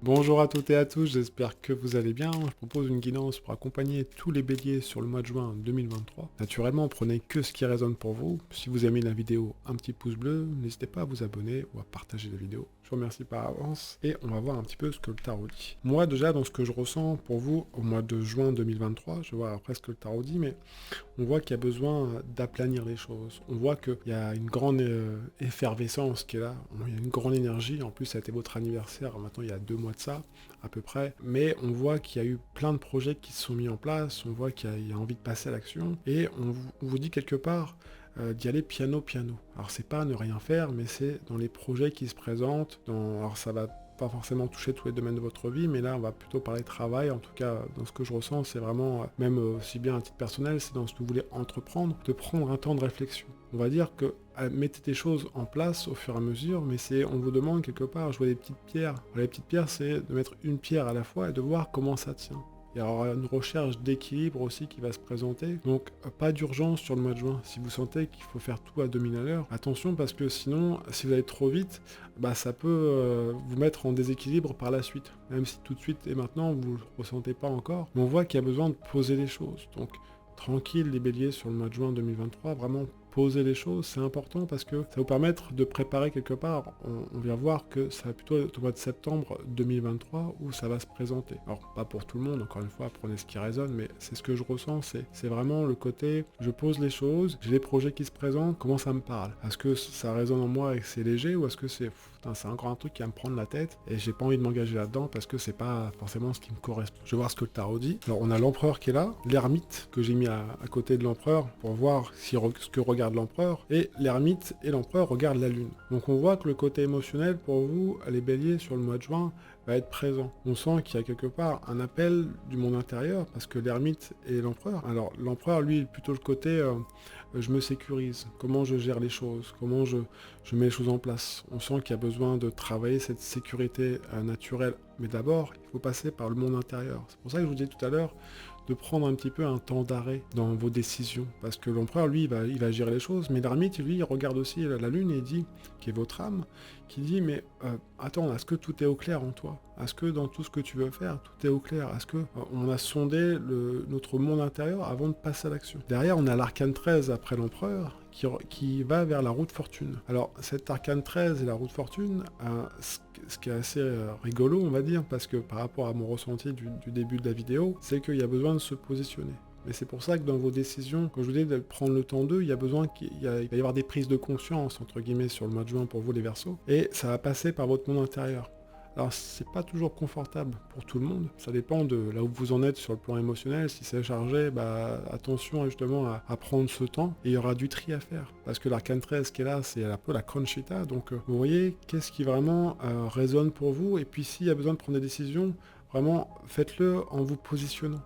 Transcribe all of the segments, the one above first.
Bonjour à toutes et à tous, j'espère que vous allez bien. Je propose une guidance pour accompagner tous les béliers sur le mois de juin 2023. Naturellement, prenez que ce qui résonne pour vous. Si vous aimez la vidéo, un petit pouce bleu, n'hésitez pas à vous abonner ou à partager la vidéo. Je vous remercie par avance et on va voir un petit peu ce que le tarot dit. Moi déjà, dans ce que je ressens pour vous au mois de juin 2023, je vois après ce que le tarot dit, mais on voit qu'il y a besoin d'aplanir les choses. On voit qu'il y a une grande effervescence qui est là, il y a une grande énergie. En plus, ça a été votre anniversaire, maintenant il y a 2 mois de ça, à peu près. Mais on voit qu'il y a eu plein de projets qui se sont mis en place, on voit qu'il y a envie de passer à l'action, et on vous dit quelque part d'y aller piano piano. Alors c'est pas ne rien faire, mais c'est dans les projets qui se présentent, alors ça va pas forcément toucher tous les domaines de votre vie, mais là on va plutôt parler travail. En tout cas, dans ce que je ressens, c'est vraiment, même aussi bien à titre personnel, c'est dans ce que vous voulez entreprendre, de prendre un temps de réflexion. On va dire que mettez des choses en place au fur et à mesure, mais on vous demande quelque part, je vois des petites pierres. Les petites pierres, c'est de mettre une pierre à la fois et de voir comment ça tient. Il y aura une recherche d'équilibre aussi qui va se présenter. Donc pas d'urgence sur le mois de juin. Si vous sentez qu'il faut faire tout à 2000 à l'heure, attention, parce que sinon, si vous allez trop vite, ça peut vous mettre en déséquilibre par la suite. Même si tout de suite et maintenant, vous ne le ressentez pas encore. Mais on voit qu'il y a besoin de poser les choses. Donc tranquille les béliers sur le mois de juin 2023, vraiment poser les choses, c'est important parce que ça va vous permettre de préparer quelque part. On vient voir que ça va plutôt être au mois de septembre 2023 où ça va se présenter. Alors pas pour tout le monde, encore une fois, prenez ce qui résonne, mais c'est ce que je ressens, c'est vraiment le côté, je pose les choses, j'ai des projets qui se présentent, comment ça me parle? Est-ce que ça résonne en moi et que c'est léger, ou est-ce que c'est encore un truc qui va me prendre la tête et j'ai pas envie de m'engager là-dedans parce que c'est pas forcément ce qui me correspond. Je vais voir ce que le tarot dit. Alors on a l'empereur qui est là, l'ermite que j'ai mis à côté de l'empereur pour voir ce que regarde l'empereur, et l'ermite et l'empereur regardent la lune. Donc on voit que le côté émotionnel pour vous, les béliers, sur le mois de juin, va être présent. On sent qu'il y a quelque part un appel du monde intérieur, parce que l'ermite et l'empereur, alors l'empereur lui plutôt le côté je me sécurise, comment je gère les choses, comment je mets les choses en place. On sent qu'il y a besoin de travailler cette sécurité naturelle, mais d'abord il faut passer par le monde intérieur. C'est pour ça que je vous disais tout à l'heure de prendre un petit peu un temps d'arrêt dans vos décisions, parce que l'empereur lui il va gérer les choses, mais l'ermite lui il regarde aussi la lune et il dit, qui est votre âme, qui dit mais attends, est-ce que tout est au clair en toi? Est-ce que dans tout ce que tu veux faire, tout est au clair? Est-ce que on a sondé notre monde intérieur avant de passer à l'action? Derrière, on a l'arcane 13 après l'empereur qui va vers la roue de fortune. Alors, cet arcane 13 et la roue de fortune, ce qui est assez rigolo, on va dire, parce que par rapport à mon ressenti du début de la vidéo, c'est qu'il y a besoin de se positionner. Mais c'est pour ça que dans vos décisions, quand je vous dis de prendre le temps d'eux, il y a besoin il va y avoir des prises de conscience, entre guillemets, sur le mois de juin pour vous les Verseaux, et ça va passer par votre monde intérieur. Alors c'est pas toujours confortable pour tout le monde, ça dépend de là où vous en êtes sur le plan émotionnel. Si c'est chargé, attention justement à prendre ce temps, et il y aura du tri à faire. Parce que l'arcane 13 qui est là, c'est un peu la conchita, donc vous voyez qu'est-ce qui vraiment résonne pour vous, et puis s'il y a besoin de prendre des décisions, vraiment faites-le en vous positionnant.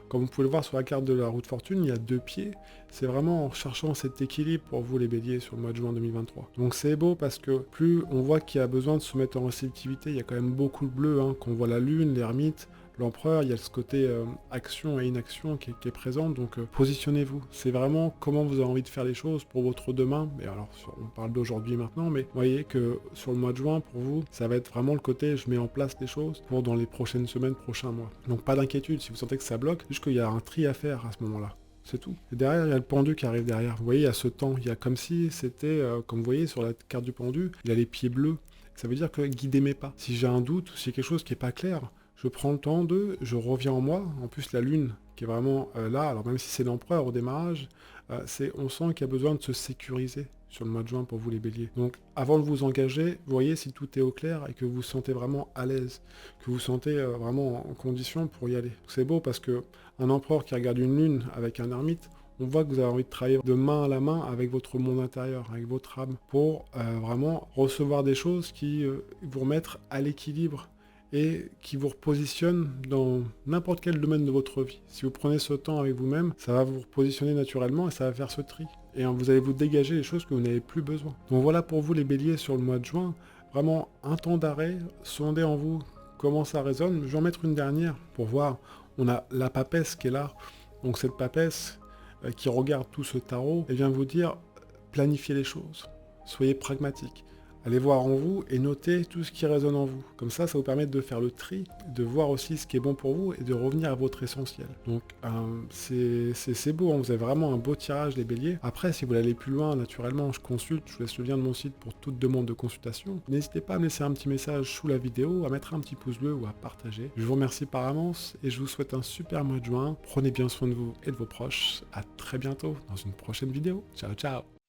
Comme vous pouvez le voir sur la carte de la roue de fortune, il y a 2 pieds. C'est vraiment en cherchant cet équilibre pour vous les béliers sur le mois de juin 2023. Donc c'est beau parce que plus on voit qu'il y a besoin de se mettre en réceptivité, il y a quand même beaucoup de bleu, qu'on voit la lune, l'ermite, l'empereur, il y a ce côté action et inaction qui est présent, donc positionnez-vous. C'est vraiment comment vous avez envie de faire les choses pour votre demain. Mais alors, on parle d'aujourd'hui maintenant, mais vous voyez que sur le mois de juin, pour vous, ça va être vraiment le côté je mets en place des choses pour dans les prochaines semaines, prochains mois. Donc pas d'inquiétude si vous sentez que ça bloque, juste qu'il y a un tri à faire à ce moment-là. C'est tout. Et derrière, il y a le pendu qui arrive derrière. Vous voyez, il y a ce temps. Il y a comme si c'était, comme vous voyez sur la carte du pendu, il y a les pieds bleus. Ça veut dire que guidez mes pas. Si j'ai un doute, si quelque chose qui n'est pas clair, je prends le temps je reviens en moi. En plus, la lune qui est vraiment là, alors même si c'est l'empereur au démarrage, on sent qu'il y a besoin de se sécuriser sur le mois de juin pour vous les béliers. Donc avant de vous engager, voyez si tout est au clair et que vous vous sentez vraiment à l'aise, que vous vous sentez vraiment en condition pour y aller. C'est beau parce que un empereur qui regarde une lune avec un ermite, on voit que vous avez envie de travailler de main à la main avec votre monde intérieur, avec votre âme, pour vraiment recevoir des choses qui vous remettent à l'équilibre et qui vous repositionne dans n'importe quel domaine de votre vie. Si vous prenez ce temps avec vous-même, ça va vous repositionner naturellement et ça va faire ce tri. Et vous allez vous dégager les choses que vous n'avez plus besoin. Donc voilà pour vous les béliers sur le mois de juin. Vraiment un temps d'arrêt, sondez en vous comment ça résonne. Je vais en mettre une dernière pour voir. On a la papesse qui est là. Donc cette papesse qui regarde tout ce tarot, elle vient vous dire planifiez les choses. Soyez pragmatique. Allez voir en vous et notez tout ce qui résonne en vous. Comme ça vous permet de faire le tri, de voir aussi ce qui est bon pour vous et de revenir à votre essentiel. Donc c'est beau, hein, vous avez vraiment un beau tirage les béliers. Après, si vous voulez aller plus loin, naturellement, je consulte, je vous laisse le lien de mon site pour toute demande de consultation. N'hésitez pas à me laisser un petit message sous la vidéo, à mettre un petit pouce bleu ou à partager. Je vous remercie par avance et je vous souhaite un super mois de juin. Prenez bien soin de vous et de vos proches. À très bientôt dans une prochaine vidéo. Ciao, ciao!